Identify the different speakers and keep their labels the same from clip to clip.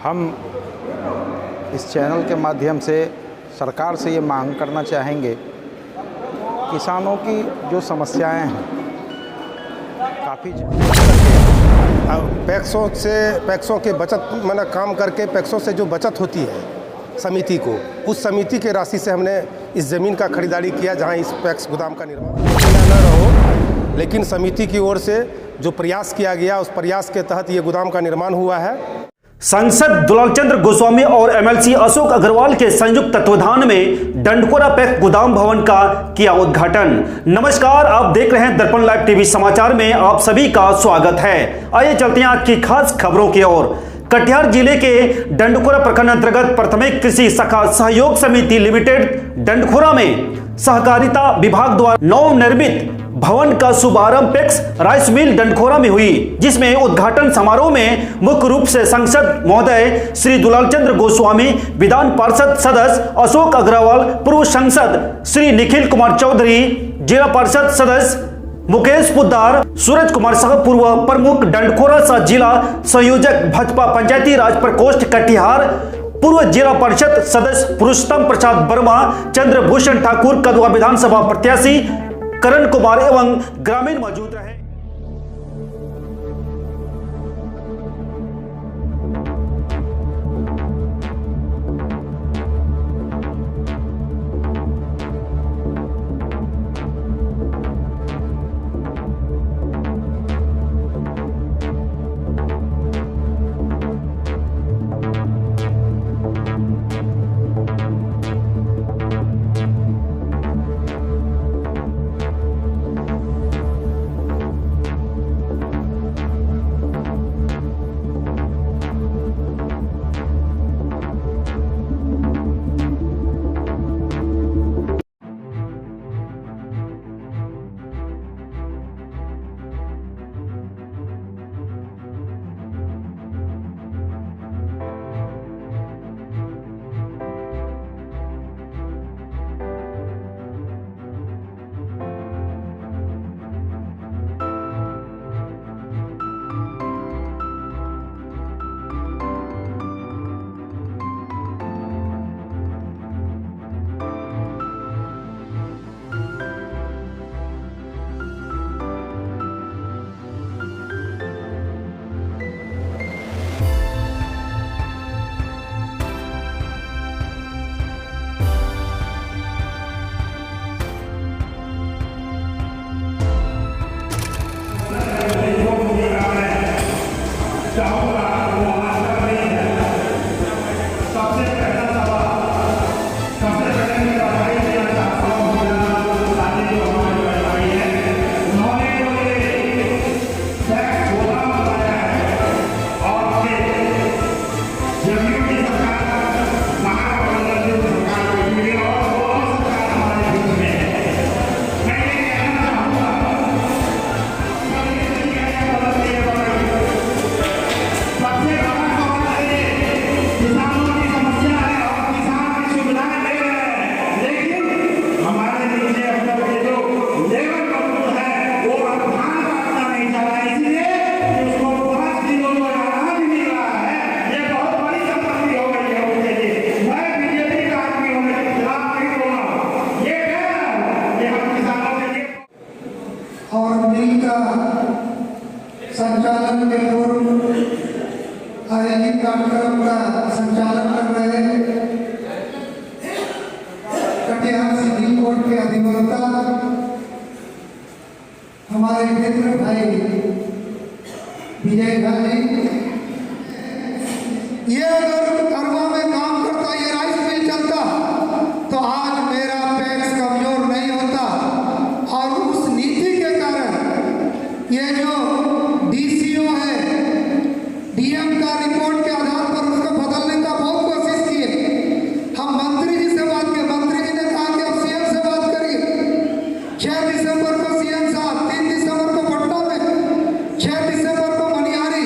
Speaker 1: हम इस चैनल के माध्यम से सरकार से ये मांग करना चाहेंगे, किसानों की जो समस्याएं हैं काफ़ी
Speaker 2: पैक्सों के बचत माना काम करके पैक्सों से जो बचत होती है समिति को, उस समिति के राशि से हमने इस ज़मीन का खरीदारी किया जहां इस पैक्स गोदाम का निर्माण न रहो, लेकिन समिति की ओर से जो प्रयास किया गया उस प्रयास के तहत ये गोदाम का निर्माण हुआ है।
Speaker 3: सांसद दुलालचंद्र गोस्वामी और एमएलसी अशोक अग्रवाल के संयुक्त तत्वाधान में डंडखोरा पैक्स गोदाम भवन का किया उद्घाटन। नमस्कार, आप देख रहे हैं दर्पण लाइव टीवी समाचार में आप सभी का स्वागत है। आइए चलते हैं आज की खास खबरों की ओर। कटिहार जिले के डंडखोरा प्रखंड अंतर्गत प्राथमिक कृषि शाखा सहयोग समिति लिमिटेड डंडखोरा में सहकारिता विभाग द्वारा नवनिर्मित भवन का शुभारंभ पैक्स राइस मिल डंडखोरा में हुई, जिसमें उद्घाटन समारोह में मुख्य रूप से सांसद महोदय श्री दुलालचंद्र गोस्वामी, विधान पार्षद सदस्य अशोक अग्रवाल, पूर्व सांसद श्री निखिल कुमार चौधरी, जिला पार्षद सदस्य मुकेश पुद्दार, सूरज कुमार सह पूर्व प्रमुख डंडखोरा सह जिला संयोजक भाजपा पंचायती राज प्रकोष्ठ कटिहार, पूर्व जिला परिषद सदस्य पुरुषोत्तम प्रसाद वर्मा, चंद्रभूषण ठाकुर, कदवा विधानसभा प्रत्याशी करण कुमार एवं ग्रामीण मौजूद रहे।
Speaker 4: संचालन के पूर्व आयोजित कार्यक्रम का संचालन कर रहे कटिहार सिविल कोर्ट के अधिवक्ता हमारे मित्र भाई विजय गांधी, ये अगर कर्मा में काम करता, ये राइस मिल चलता तो आज मेरा पैक्स कमजोर नहीं होता। और उस नीति के कारण ये जो डीसीओ है, डीएम का रिपोर्ट के आधार पर उसको बदलने का बहुत कोशिश किए। हम मंत्री जी से बात किए, मंत्री जी ने कहा कि अब सीएम से बात करिए। 6 दिसंबर को सीएम साहब, 3 दिसंबर को पटना में, 6 दिसंबर को मनिहारी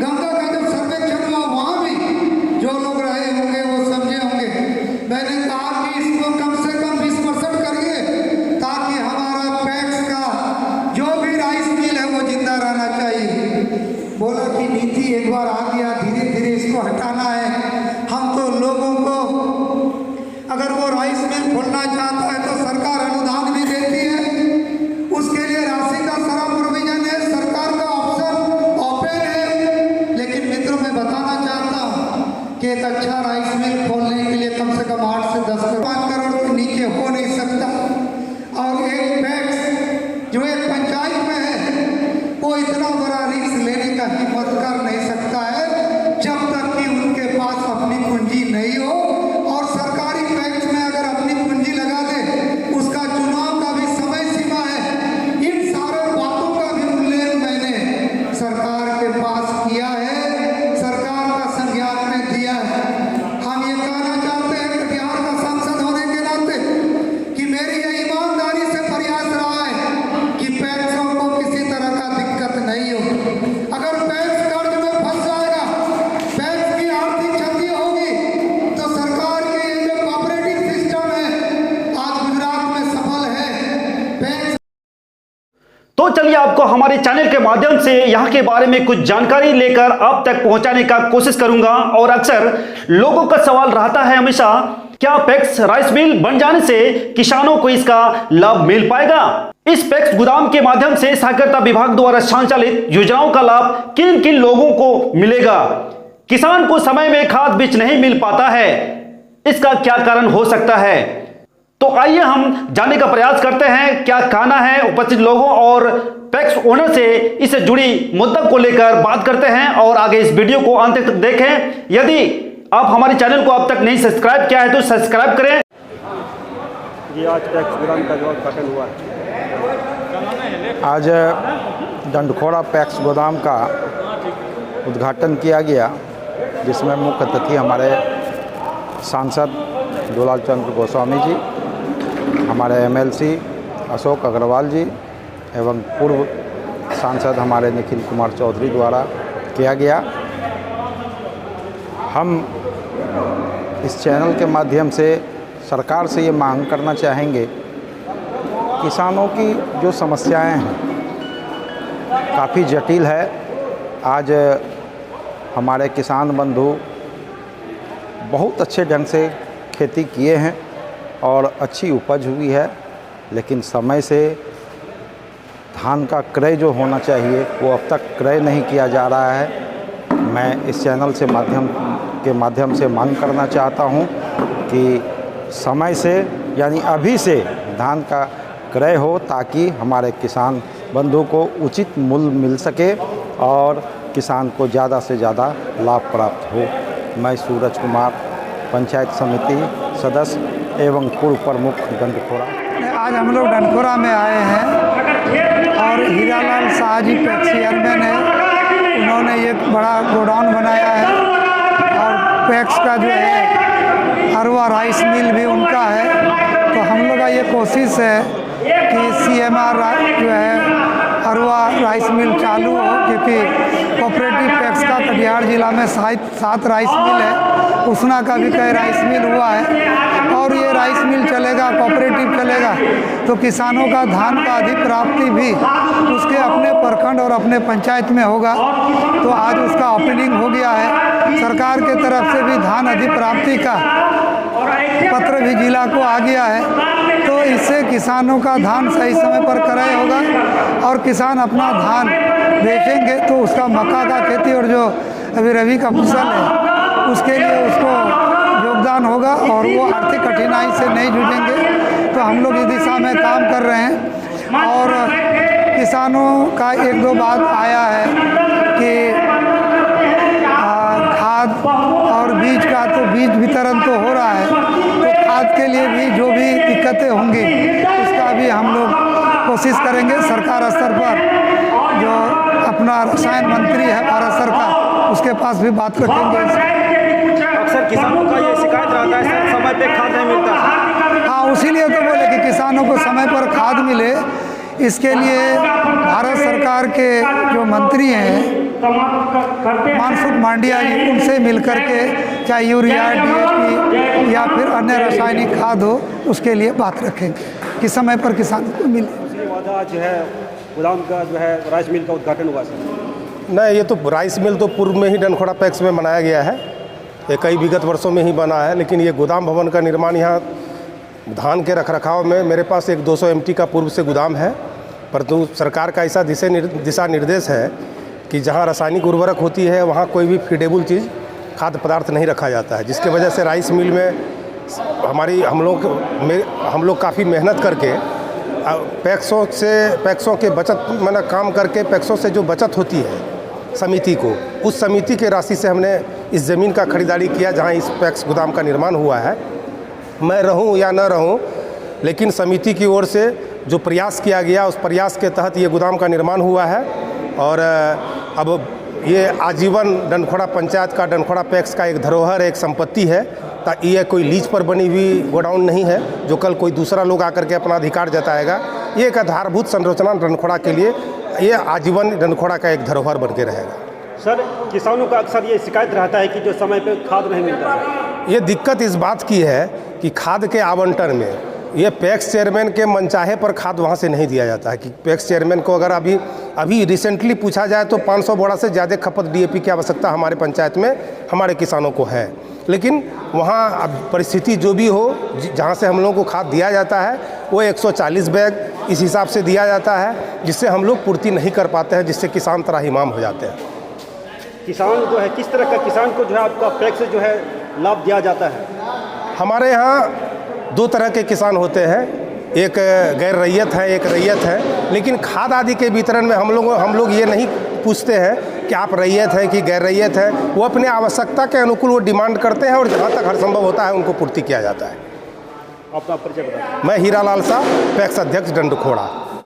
Speaker 4: गंगा का जब सर्वेक्षण हुआ वहां भी जो लोग खोलना चाहता है तो सरकार अनुदान भी देती है, उसके लिए राशि का सारा प्रोविजन है, सरकार का ऑप्शन ओपन है। लेकिन मित्रों, मैं बताना चाहता हूँ कि एक अच्छा राइस मिल खोलने के लिए कम से कम 8 से 10 करोड़ 5 करोड़ के नीचे हो नहीं सकता। और एक पैक्स जो एक पंचायत में है वो इतना बड़ा रिस्क लेने का हिम्मत कर नहीं सकता है जब तक कि उनके पास अपनी पूंजी नहीं हो। और सरकारी पैक्स में अगर अपनी पूंजी लगा दे, उसका चुनाव का भी समय सीमा है। इन सारे बातों का भी उल्लेख मैंने सरकार के पास किया है, सरकार का संज्ञान में दिया है। हम ये कहना चाहते हैं कटिहार का सांसद होने के नाते कि मेरी ये ईमानदारी से प्रयास रहा है कि पैक्सों को किसी तरह का दिक्कत नहीं हो। अगर पैक्स कर्ज में फंस जाएगा, पैक्स की आर्थिक क्षति होगी, तो सरकार के ये जो कोऑपरेटिव सिस्टम है आज गुजरात में सफल है। पैक्स
Speaker 3: तो चलिए आपको हमारे चैनल के माध्यम से यहाँ के बारे में कुछ जानकारी लेकर आप तक पहुंचाने का कोशिश करूंगा। और अक्सर लोगों का सवाल रहता है हमेशा, क्या पैक्स राइस मिल बन जाने से किसानों को इसका लाभ मिल पाएगा? इस पैक्स गोदाम के माध्यम से सहकारिता विभाग द्वारा संचालित योजनाओं का लाभ किन किन लोगों को मिलेगा? किसान को समय में खाद बीज नहीं मिल पाता है, इसका क्या कारण हो सकता है? तो आइए हम जानने का प्रयास करते हैं क्या कहना है उपस्थित लोगों और पैक्स ओनर से इससे जुड़ी मुद्दा को लेकर बात करते हैं। और आगे इस वीडियो को अंत तक देखें। यदि आप हमारे चैनल को अब तक नहीं सब्सक्राइब किया है तो सब्सक्राइब करें।
Speaker 5: ये आज पैक्स गोदाम का जो उद्घाटन हुआ है,
Speaker 1: आज डंडखोरा पैक्स गोदाम का उद्घाटन किया गया, जिसमें मुख्य अतिथि हमारे सांसद दुलाल चंद्र गोस्वामी जी, हमारे एमएलसी अशोक अग्रवाल जी एवं पूर्व सांसद हमारे निखिल कुमार चौधरी द्वारा किया गया। हम इस चैनल के माध्यम से सरकार से ये मांग करना चाहेंगे, किसानों की जो समस्याएं हैं काफ़ी जटिल है। आज हमारे किसान बंधु बहुत अच्छे ढंग से खेती किए हैं और अच्छी उपज हुई है, लेकिन समय से धान का क्रय जो होना चाहिए वो अब तक क्रय नहीं किया जा रहा है। मैं इस चैनल से माध्यम से मांग करना चाहता हूं कि समय से यानी अभी से धान का क्रय हो, ताकि हमारे किसान बंधु को उचित मूल्य मिल सके और किसान को ज़्यादा से ज़्यादा लाभ प्राप्त हो। मैं सूरज कुमार, पंचायत समिति सदस्य एवं पूर्व प्रमुख डंडखोरा।
Speaker 4: आज हम लोग डंडखोरा में आए हैं और हीरालाल शाह जी पैक्स चेयरमैन है, उन्होंने ये बड़ा गोडाउन बनाया है और पैक्स का जो है अरवा राइस मिल भी उनका है। तो हम लोग का ये कोशिश है कि CMR जो है अरवा राइस मिल चालू हो, क्योंकि कोऑपरेटिव पैक्स का कटिहार जिला में 7 राइस मिल है, उसना का भी कई राइस मिल हुआ है और ये राइस मिल चलेगा, कोऑपरेटिव चलेगा तो किसानों का धान का अधिक प्राप्ति भी उसके अपने प्रखंड और अपने पंचायत में होगा। तो आज उसका ओपनिंग हो गया है, सरकार के तरफ से भी धान अधिक प्राप्ति का पत्र भी जिला को आ गया है। तो इससे किसानों का धान सही समय पर क्रय होगा और किसान अपना धान बेचेंगे तो उसका मक्का का खेती और जो अभी रबी का फसल है उसके लिए उसको योगदान होगा और वो आर्थिक कठिनाई से नहीं जूझेंगे। तो हम लोग इस दिशा में काम कर रहे हैं और किसानों का 1-2 बात आया है कि खाद और बीज का, तो बीज वितरण तो हो रहा है, तो खाद के लिए भी जो भी दिक्कतें होंगी उसका भी हम लोग कोशिश करेंगे। सरकार स्तर पर जो अपना रसायन मंत्री है भारत सरकार, उसके पास भी बात रखेंगे।
Speaker 5: अक्सर किसानों का ये शिकायत रहता है सर, समय पे खाद नहीं मिलता।
Speaker 4: हाँ, उसीलिए तो बोले कि किसानों को समय पर खाद मिले, इसके लिए भारत सरकार के जो मंत्री हैं मनसुख मांडविया जी, उनसे मिलकर के चाहे यूरिया, DAP या फिर अन्य रासायनिक खाद हो, उसके लिए बात रखेंगे कि समय पर किसानों को मिले।
Speaker 5: वादा जो है गोदाम का जो है राइस मिल का उद्घाटन हुआ सर।
Speaker 2: नहीं, ये तो राइस मिल तो पूर्व में ही डंडखोरा पैक्स में बनाया गया है, ये कई विगत वर्षों में ही बना है, लेकिन ये गोदाम भवन का निर्माण यहाँ धान के रखरखाव में मेरे पास एक 200 MT का पूर्व से गोदाम है, परंतु सरकार का ऐसा दिशा निर्देश है कि जहाँ रासायनिक उर्वरक होती है वहाँ कोई भी फीडेबल चीज़ खाद्य पदार्थ नहीं रखा जाता है, जिसके वजह से राइस मिल में हम लोग काफ़ी मेहनत करके पैक्सों के बचत काम करके पैक्सों से जो बचत होती है समिति को, उस समिति के राशि से हमने इस ज़मीन का खरीदारी किया जहाँ इस पैक्स गोदाम का निर्माण हुआ है। मैं रहूं या न रहूं, लेकिन समिति की ओर से जो प्रयास किया गया उस प्रयास के तहत ये गोदाम का निर्माण हुआ है और अब ये आजीवन डंडखोड़ा पंचायत का, डंडखोड़ा पैक्स का एक धरोहर, एक संपत्ति है। ताकि ये कोई लीज पर बनी हुई गोडाउन नहीं है जो कल कोई दूसरा लोग आकर के अपना अधिकार जताएगा। ये एक आधारभूत संरचना डंडखोड़ा के लिए, ये आजीवन डंडखोड़ा का एक धरोहर बन के रहेगा।
Speaker 5: सर, किसानों का अक्सर ये शिकायत रहता है कि जो समय पे खाद नहीं मिलता है।
Speaker 2: ये दिक्कत इस बात की है कि खाद के आवंटन में ये पैक्स चेयरमैन के मनचाहे पर खाद वहाँ से नहीं दिया जाता है कि पैक्स चेयरमैन को अगर अभी रिसेंटली पूछा जाए तो 500 बोरा से ज़्यादा खपत DAP की आवश्यकता हमारे पंचायत में हमारे किसानों को है, लेकिन वहाँ अब परिस्थिति जो भी हो, जहाँ से हम लोगों को खाद दिया जाता है वो 140 बैग इस हिसाब से दिया जाता है, जिससे हम लोग पूर्ति नहीं कर पाते हैं, जिससे किसान त्राहिमाम हो जाते हैं।
Speaker 5: किसान जो है, किस तरह का किसान को जो है आपका पैक्स से जो है लाभ दिया जाता है?
Speaker 2: हमारे यहाँ 2 तरह के किसान होते हैं, एक गैर रैयत है, एक रैयत है। लेकिन खाद आदि के वितरण में हम लोग ये नहीं पूछते हैं कि आप रैयत है कि गैर रैयत है। वो अपने आवश्यकता के अनुकूल वो डिमांड करते हैं और जहाँ तक हर संभव होता है उनको पूर्ति किया जाता है।
Speaker 5: अपना परिचय बताएं।
Speaker 2: मैं हीरालाल शाह, पैक्स अध्यक्ष डंडखोड़ा।